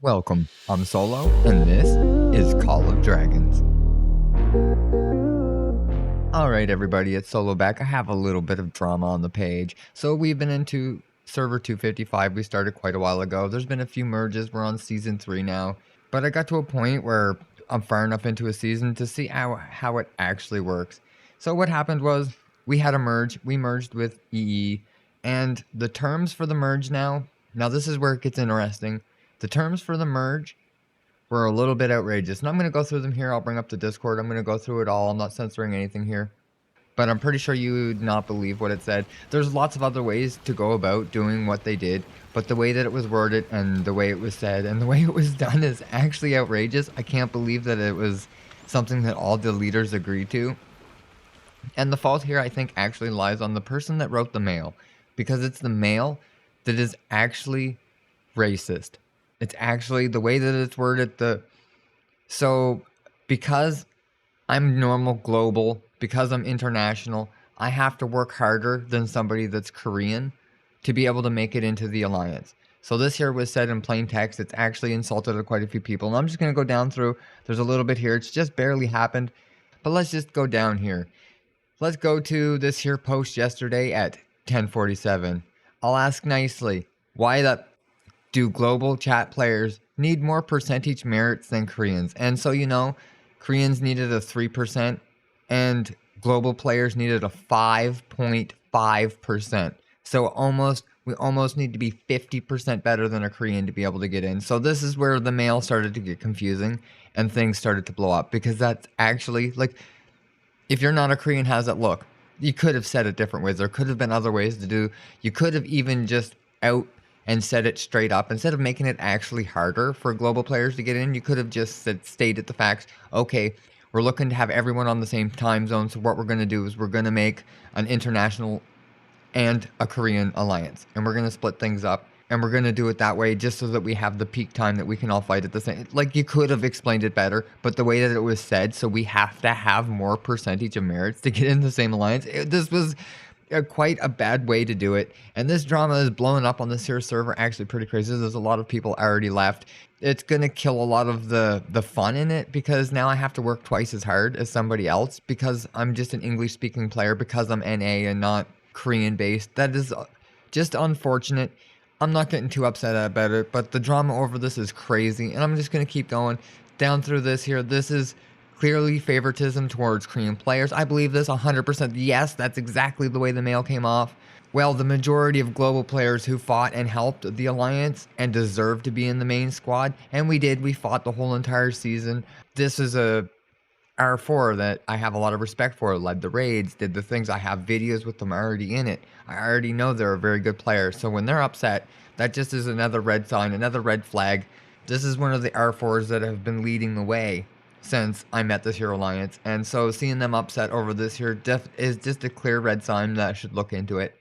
Welcome, I'm Solo, and this is Call of Dragons. Alright everybody, it's Solo back. I have a little bit of drama on the page. So we've been into server 255, we started quite a while ago. There's been a few merges, we're on season 3 now. But I got to a point where I'm far enough into a season to see how it actually works. So what happened was, we had a merge, we merged with EE, and the terms for the merge now this is where it gets interesting. The terms for the merge were a little bit outrageous, and I'm going to go through them here. I'll bring up the Discord. I'm going to go through it all. I'm not censoring anything here, but I'm pretty sure you would not believe what it said. There's lots of other ways to go about doing what they did, but the way that it was worded and the way it was said and the way it was done is actually outrageous. I can't believe that it was something that all the leaders agreed to. And the fault here, I think, actually lies on the person that wrote the mail, because it's the mail that is actually racist. It's actually the way that it's worded. So because I'm normal global, because I'm international, I have to work harder than somebody that's Korean to be able to make it into the alliance. So this here was said in plain text. It's actually insulted quite a few people. And I'm just going to go down through. There's a little bit here. It's just barely happened. But let's just go down here. Let's go to this here post yesterday at 10:47. I'll ask nicely, why do global chat players need more percentage merits than Koreans? And so, Koreans needed a 3% and global players needed a 5.5%. So we almost need to be 50% better than a Korean to be able to get in. So this is where the mail started to get confusing and things started to blow up, because that's actually, like, if you're not a Korean, how's it look? You could have said it different ways. There could have been other ways to do. You could have even just out and said it straight up. Instead of making it actually harder for global players to get in, you could have just stated the facts. Okay, we're looking to have everyone on the same time zone, so what we're going to do is we're going to make an international and a Korean alliance, and we're going to split things up, and we're going to do it that way just so that we have the peak time that we can all fight at the same. Like, you could have explained it better, but the way that it was said, so we have to have more percentage of merits to get in the same alliance, this was quite a bad way to do it. And this drama is blowing up on this here server actually pretty crazy. There's a lot of people already left. It's going to kill a lot of the fun in it, because now I have to work twice as hard as somebody else because I'm just an English speaking player, because I'm NA and not Korean based. That is just unfortunate. I'm not getting too upset about it, but the drama over this is crazy, and I'm just going to keep going down through this here. This is clearly favoritism towards Korean players. I believe this 100%. Yes, that's exactly the way the mail came off. Well, the majority of global players who fought and helped the alliance and deserved to be in the main squad, and we did. We fought the whole entire season. This is a R4 that I have a lot of respect for. Led the raids, did the things. I have videos with them already in it. I already know they're a very good player. So when they're upset, that just is another red sign, another red flag. This is one of the R4s that have been leading the way since I met this here alliance. And so seeing them upset over this here is just a clear red sign that I should look into it.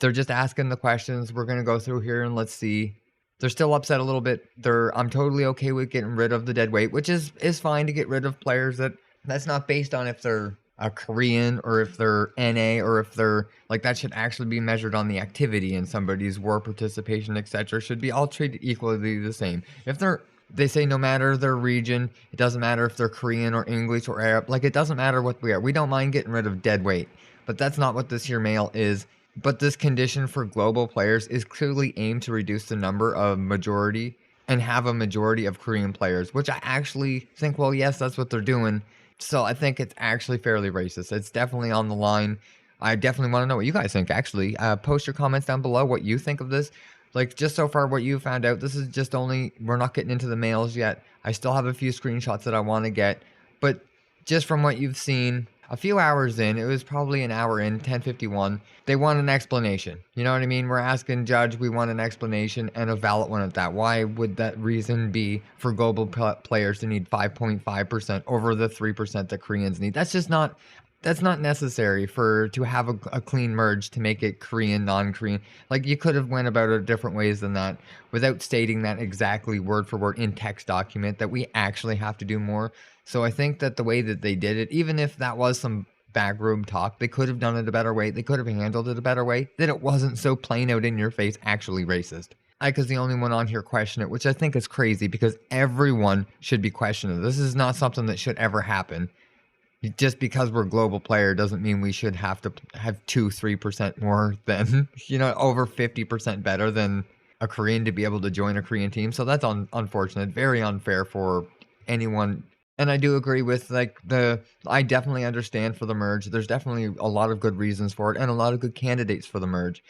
They're just asking the questions. We're going to go through here and let's see. They're still upset a little bit. I'm totally okay with getting rid of the dead weight, which is fine to get rid of players that's not based on if they're a Korean or if they're NA or if they're, like, that should actually be measured on the activity and somebody's war participation, etc. Should be all treated equally the same. If they say no matter their region, it doesn't matter if they're Korean or English or Arab, like, it doesn't matter what we are. We don't mind getting rid of dead weight, but that's not what this here mail is. But this condition for global players is clearly aimed to reduce the number of majority and have a majority of Korean players, which I actually think, well, yes, that's what they're doing. So I think it's actually fairly racist. It's definitely on the line. I definitely want to know what you guys think, actually. Post your comments down below what you think of this. Like, just so far what you found out, this is just we're not getting into the mails yet. I still have a few screenshots that I want to get. But just from what you've seen, a few hours in, it was probably an hour in, 10:51, they want an explanation. You know what I mean? We're asking Judge, we want an explanation, and a valid one at that. Why would that reason be for global players to need 5.5% over the 3% that Koreans need? That's not necessary to have a clean merge to make it Korean, non-Korean. Like, you could have went about it different ways than that without stating that exactly word for word in text document, that we actually have to do more. So I think that the way that they did it, even if that was some backroom talk, they could have done it a better way. They could have handled it a better way, that it wasn't so plain out in your face actually racist. Ika's the only one on here questioning it, which I think is crazy because everyone should be questioning it. This is not something that should ever happen. Just because we're a global player doesn't mean we should have to have 2-3% more than, over 50% better than a Korean to be able to join a Korean team. So that's unfortunate, very unfair for anyone. And I do agree with I definitely understand for the merge. There's definitely a lot of good reasons for it and a lot of good candidates for the merge.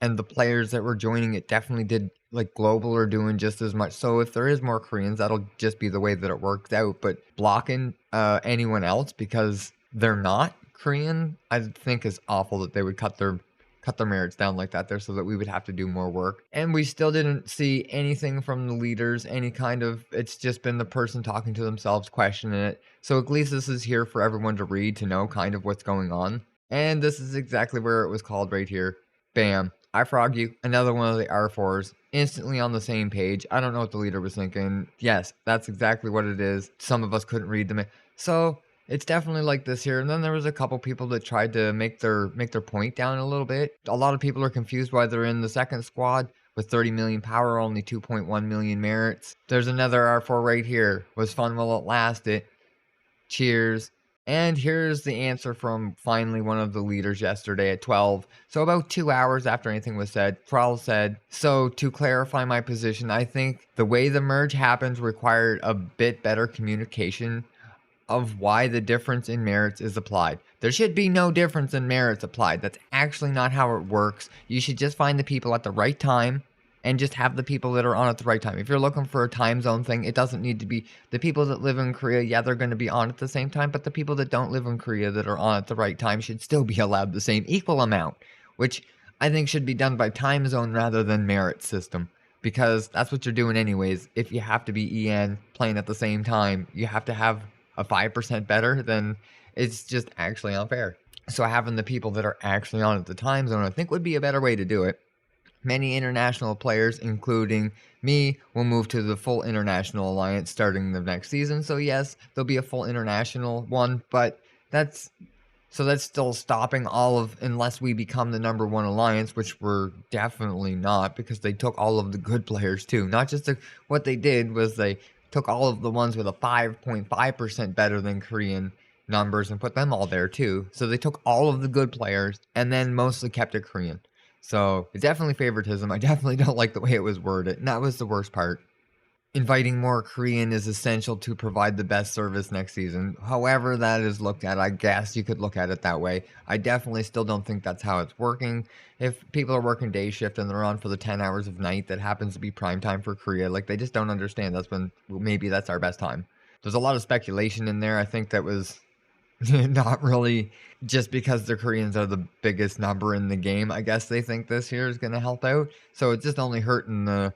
And the players that were joining it definitely did, like, global are doing just as much. So if there is more Koreans, that'll just be the way that it works out. But blocking anyone else because they're not Korean, I think is awful that they would cut their merits down like that there so that we would have to do more work. And we still didn't see anything from the leaders, it's just been the person talking to themselves, questioning it. So at least this is here for everyone to read, to know kind of what's going on. And this is exactly where it was called right here. Bam. I frog you, another one of the R4s, instantly on the same page. I don't know what the leader was thinking. Yes, that's exactly what it is. Some of us couldn't read them. So it's definitely like this here. And then there was a couple people that tried to make their point down a little bit. A lot of people are confused why they're in the second squad with 30 million power, only 2.1 million merits. There's another R4 right here. Was fun while it lasted. Cheers. And here's the answer from finally one of the leaders yesterday at 12. So about 2 hours after anything was said, Thrall said, "So to clarify my position, I think the way the merge happens required a bit better communication of why the difference in merits is applied. There should be no difference in merits applied. That's actually not how it works. You should just find the people at the right time and just have the people that are on at the right time. If you're looking for a time zone thing, it doesn't need to be the people that live in Korea. Yeah, they're going to be on at the same time, but the people that don't live in Korea that are on at the right time should still be allowed the same equal amount, which I think should be done by time zone rather than merit system, because that's what you're doing anyways. If you have to be EN playing at the same time, you have to have a 5% better, then it's just actually unfair. So having the people that are actually on at the time zone, I think, would be a better way to do it. Many international players, including me, will move to the full international alliance starting the next season. So yes, there'll be a full international one, but that's still stopping unless we become the number one alliance, which we're definitely not, because they took all of the good players too. Not just what they did was they took all of the ones with a 5.5% better than Korean numbers and put them all there too. So they took all of the good players and then mostly kept it Korean. So it's definitely favoritism. I definitely don't like the way it was worded, and that was the worst part. Inviting more Korean is essential to provide the best service next season. However that is looked at, I guess you could look at it that way. I definitely still don't think that's how it's working. If people are working day shift and they're on for the 10 hours of night that happens to be prime time for Korea, like, they just don't understand that's when maybe that's our best time. There's a lot of speculation in there. I think that was not really just because the Koreans are the biggest number in the game. I guess they think this here is going to help out. So it's just only hurting the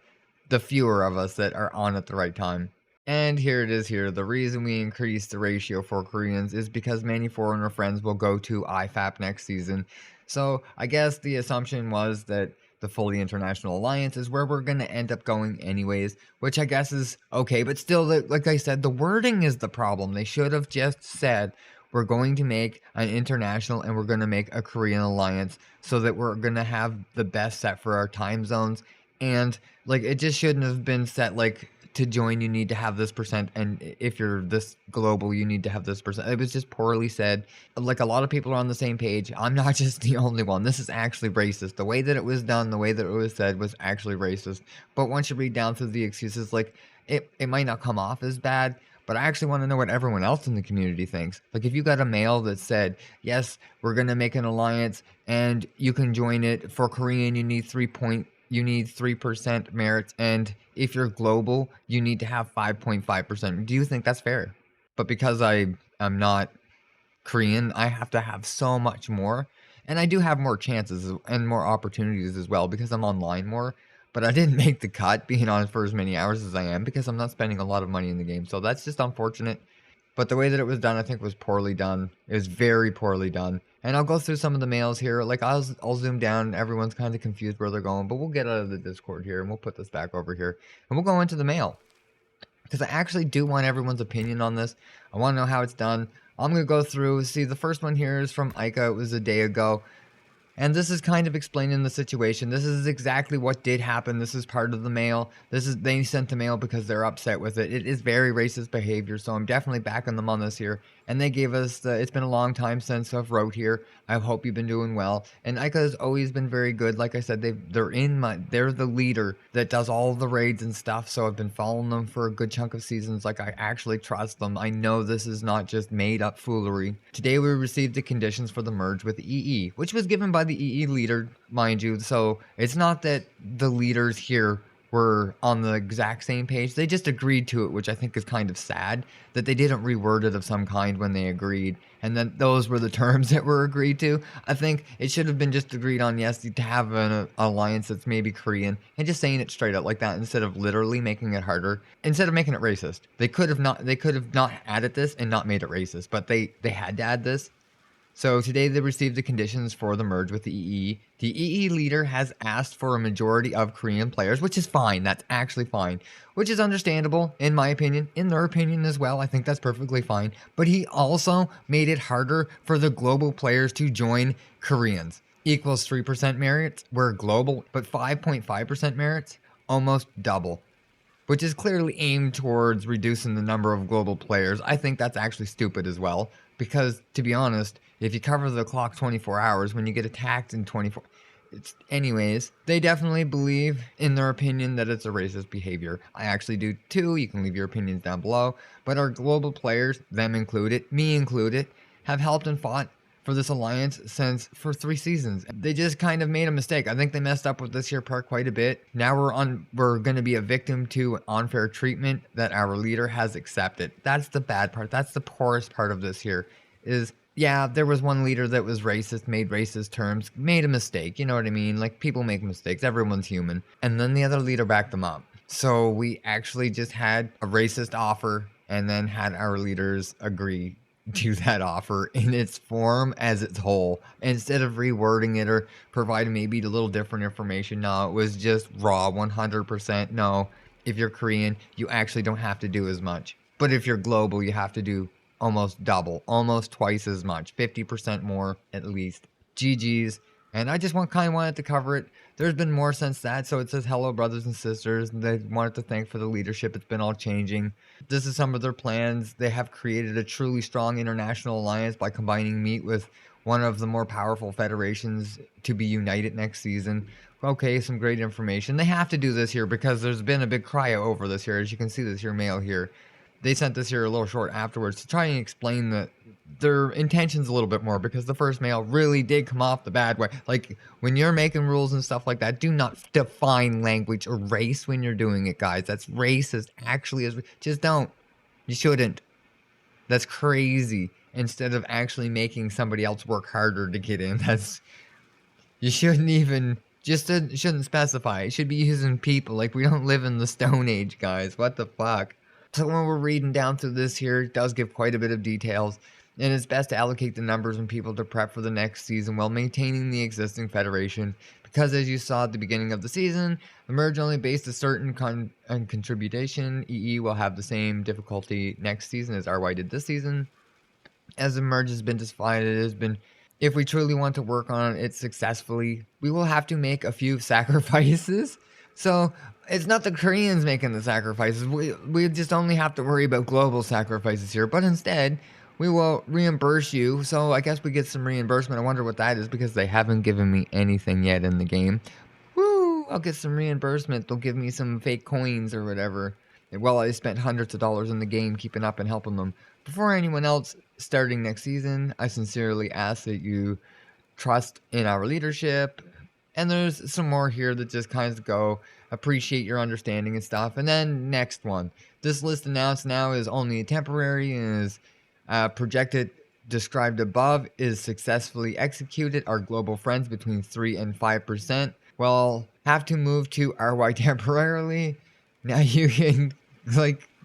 fewer of us that are on at the right time. And here it is here. The reason we increased the ratio for Koreans is because many foreigner friends will go to IFAP next season. So I guess the assumption was that the fully international alliance is where we're going to end up going anyways, which I guess is okay. But still, like I said, the wording is the problem. They should have just said, we're going to make an international and we're going to make a Korean alliance so that we're going to have the best set for our time zones. And like, it just shouldn't have been set like, to join you need to have this percent, and if you're this global you need to have this percent. It was just poorly said. Like, a lot of people are on the same page. I'm not just the only one. This is actually racist. The way that it was done, the way that it was said was actually racist. But once you read down through the excuses, like, it might not come off as bad, but I actually want to know what everyone else in the community thinks. Like, if you got a mail that said, yes, we're going to make an alliance and you can join it, for Korean you need 3% merits, and if you're global you need to have 5.5%. Do you think that's fair? But because I am not Korean, I have to have so much more, and I do have more chances and more opportunities as well because I'm online more. But I didn't make the cut, being on for as many hours as I am, because I'm not spending a lot of money in the game. So that's just unfortunate. But the way that it was done, I think, was poorly done. It was very poorly done. And I'll go through some of the mails here. Like, I'll zoom down. Everyone's kind of confused where they're going. But we'll get out of the Discord here, and we'll put this back over here. And we'll go into the mail, because I actually do want everyone's opinion on this. I want to know how it's done. I'm going to go through. See, the first one here is from Ika. It was a day ago. And this is kind of explaining the situation. This is exactly what did happen. This is part of the mail. They sent the mail because they're upset with it. It is very racist behavior, so I'm definitely backing them on this here. And they gave us it's been a long time since I've wrote here. I hope you've been doing well. And Ica's always been very good. Like I said, they're the leader that does all the raids and stuff. So I've been following them for a good chunk of seasons. Like, I actually trust them. I know this is not just made up foolery. Today we received the conditions for the merge with EE, which was given by the EE leader, mind you. So it's not that the leaders here were on the exact same page. They just agreed to it, which I think is kind of sad that they didn't reword it of some kind when they agreed. And then those were the terms that were agreed to. I think it should have been just agreed on, yes, to have an alliance that's maybe Korean, and just saying it straight up like that instead of literally making it harder, instead of making it racist. They could have not added this and not made it racist, but they had to add this. So today they received the conditions for the merge with the EE. The EE leader has asked for a majority of Korean players, which is fine. That's actually fine, which is understandable in my opinion, in their opinion as well. I think that's perfectly fine. But he also made it harder for the global players to join Koreans. Equals 3% merits, we're global, but 5.5% merits, almost double, which is clearly aimed towards reducing the number of global players. I think that's actually stupid as well, because to be honest, if you cover the clock 24 hours, when you get attacked in 24... Anyways, they definitely believe, in their opinion, that it's a racist behavior. I actually do too. You can leave your opinions down below. But our global players, them included, me included, have helped and fought for this alliance for 3 seasons. They just kind of made a mistake. I think they messed up with this here part quite a bit. Now we're going to be a victim to unfair treatment that our leader has accepted. That's the bad part. That's the poorest part of this here is, yeah, there was one leader that was racist, made racist terms, made a mistake. You know what I mean? Like, people make mistakes. Everyone's human. And then the other leader backed them up. So we actually just had a racist offer and then had our leaders agree to that offer in its form as its whole, instead of rewording it or providing maybe a little different information. No, it was just raw 100%. No, if you're Korean, you actually don't have to do as much. But if you're global, you have to do almost double, almost twice as much, 50% more at least. GG's. And I just wanted to cover it. There's been more since that. So it says, hello, brothers and sisters. And they wanted to thank for the leadership. It's been all changing. This is some of their plans. They have created a truly strong international alliance by combining Meat with one of the more powerful federations to be united next season. Okay, some great information. They have to do this here because there's been a big cry over this here. As you can see, this here mail here. They sent this here a little short afterwards to try and explain their intentions a little bit more, because the first mail really did come off the bad way. Like, when you're making rules and stuff like that, do not define language or race when you're doing it, guys. That's racist. Actually, just don't. You shouldn't. That's crazy. Instead of actually making somebody else work harder to get in, you shouldn't even. Shouldn't specify. It should be using people. Like, we don't live in the Stone Age, guys. What the fuck? So when we're reading down through this here, it does give quite a bit of details, and it's best to allocate the numbers and people to prep for the next season while maintaining the existing federation, because as you saw at the beginning of the season, the merge only based a certain contribution. EE will have the same difficulty next season as RY did this season. As the merge has been decided, if we truly want to work on it successfully, we will have to make a few sacrifices. So it's not the Koreans making the sacrifices. We just only have to worry about global sacrifices here. But instead, we will reimburse you. So I guess we get some reimbursement. I wonder what that is, because they haven't given me anything yet in the game. Woo! I'll get some reimbursement. They'll give me some fake coins or whatever. Well, I spent hundreds of dollars in the game keeping up and helping them. Before anyone else starting next season, I sincerely ask that you trust in our leadership. And there's some more here that just kind of go, appreciate your understanding and stuff. And then next one. This list announced now is only temporary and is projected described above is successfully executed. Our global friends between 3 and 5% will have to move to RY temporarily. Now you can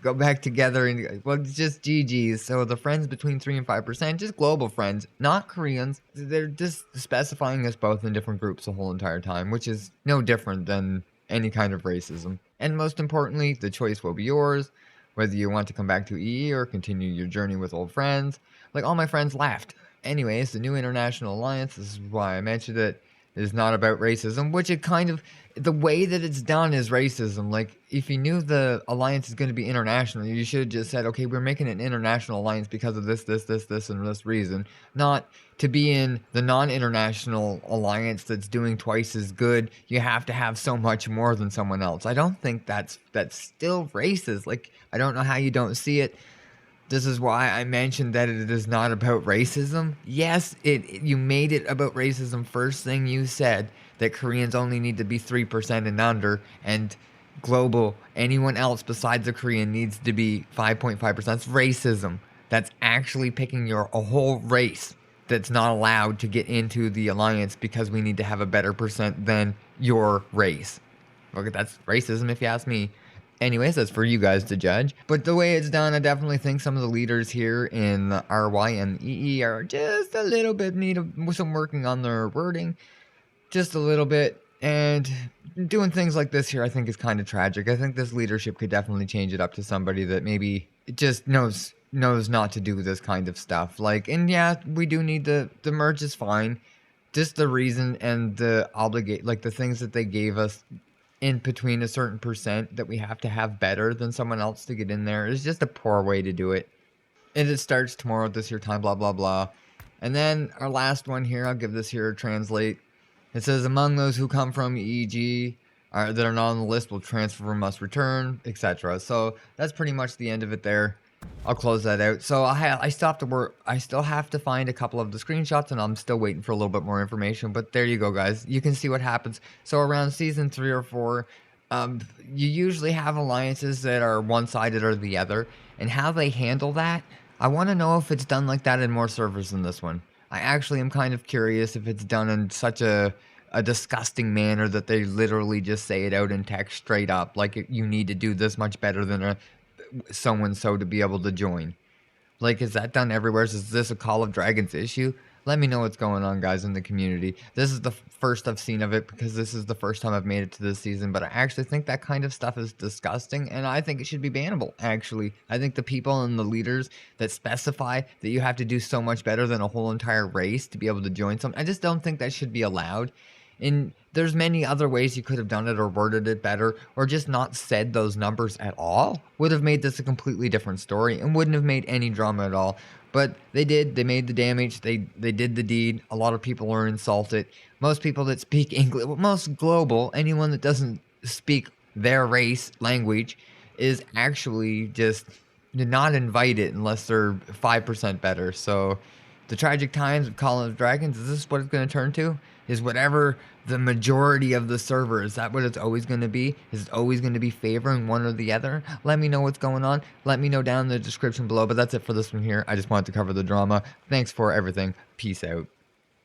go back together and, well, it's just GG's. So the friends between 3 and 5%, just global friends, not Koreans. They're just specifying us both in different groups the whole entire time, which is no different than any kind of racism. And most importantly, the choice will be yours, whether you want to come back to EE or continue your journey with old friends. Like, all my friends left. Anyways, the new international alliance, this is why I mentioned it, is not about racism, which it kind of, the way that it's done is racism. Like, if you knew the alliance is going to be international, you should have just said, okay, we're making an international alliance because of this, and this reason. Not to be in the non-international alliance that's doing twice as good, you have to have so much more than someone else. I don't think that's still racist. Like, I don't know how you don't see it. This is why I mentioned that it is not about racism. Yes, you made it about racism. First thing you said, that Koreans only need to be 3% and under, and global, anyone else besides a Korean needs to be 5.5%. That's racism. That's actually picking a whole race that's not allowed to get into the alliance because we need to have a better percent than your race. Okay, that's racism if you ask me. Anyways, that's for you guys to judge. But the way it's done, I definitely think some of the leaders here in the RY and EE are just a little bit need some working on their wording. Just a little bit. And doing things like this here, I think, is kind of tragic. I think this leadership could definitely change it up to somebody that maybe just knows not to do this kind of stuff. Like, and yeah, we do need the merge is fine. Just the reason and the like the things that they gave us in between a certain percent that we have to have better than someone else to get in there is just a poor way to do it. And it starts tomorrow at this year time, blah, blah, blah. And then our last one here, I'll give this here a translate. It says, among those who come from EG that are not on the list will transfer, must return, etc. So that's pretty much the end of it there. I'll close that out. So I still have to work. I still have to find a couple of the screenshots, and I'm still waiting for a little bit more information. But there you go, guys. You can see what happens. So around season 3 or 4, you usually have alliances that are one-sided or the other, and how they handle that. I want to know if it's done like that in more servers than this one. I actually am kind of curious if it's done in such a disgusting manner that they literally just say it out in text straight up, like you need to do this much better than a so-and-so to be able to join. Like, is that done everywhere? Is this a Call of Dragons issue? Let me know what's going on, guys, in the community. This is the first I've seen of it because this is the first time I've made it to this season, but I actually think that kind of stuff is disgusting, and I think it should be bannable, actually. I think the people and the leaders that specify that you have to do so much better than a whole entire race to be able to join something, I just don't think that should be allowed. And there's many other ways you could have done it or worded it better or just not said those numbers at all. Would have made this a completely different story and wouldn't have made any drama at all. But they did. They made the damage. They did the deed. A lot of people are insulted. Most people that speak English, most global, anyone that doesn't speak their race language is actually just not invited unless they're 5% better. So the tragic times of Call of Dragons, is this what it's going to turn to? Is whatever the majority of the server, is that what it's always going to be? Is it always going to be favoring one or the other? Let me know what's going on. Let me know down in the description below. But that's it for this one here. I just wanted to cover the drama. Thanks for everything. Peace out.